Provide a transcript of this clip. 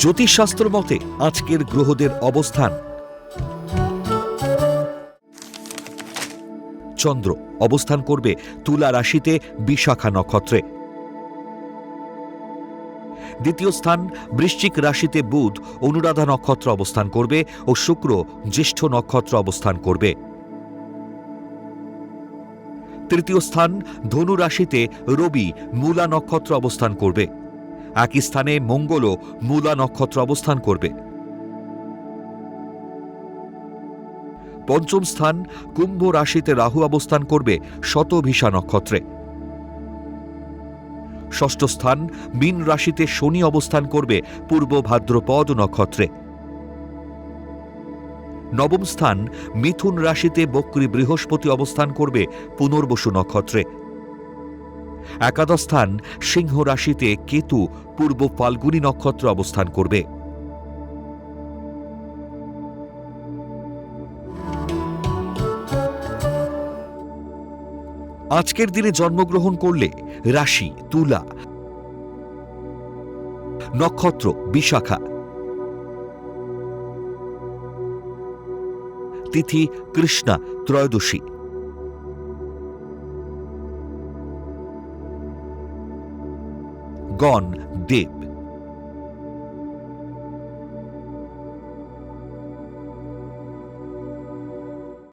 জ্যোতিষশাস্ত্র মতে আজকের গ্রহদের অবস্থান। চন্দ্র অবস্থান করবে তুলা রাশিতে বিশাখা নক্ষত্রে। দ্বিতীয় স্থান বৃশ্চিক রাশিতে বুধ অনুরাধা নক্ষত্র অবস্থান করবে ও শুক্র জ্যেষ্ঠ নক্ষত্র অবস্থান করবে। তৃতীয় স্থান ধনু রাশিতে রবি মূলা নক্ষত্র অবস্থান করবে। একই স্থানে মঙ্গলও মূলা নক্ষত্র অবস্থান করবে। পঞ্চম স্থান কুম্ভ রাশিতে রাহু অবস্থান করবে শতভিষা নক্ষত্রে। ষষ্ঠ স্থান মীন রাশিতে শনি অবস্থান করবে পূর্ব ভাদ্রপদ নক্ষত্রে। নবম স্থান মিথুন রাশিতে বক্রী বৃহস্পতি অবস্থান করবে পুনর্বসু নক্ষত্রে। একাদশ স্থান সিংহ রাশিতে কেতু পূর্ব ফাল্গুনী নক্ষত্র অবস্থান করবে। আজকের দিনে জন্মগ্রহণ করলে রাশি তুলা, নক্ষত্র বিশাখা, তিথি কৃষ্ণা ত্রয়োদশী, গণ দেব।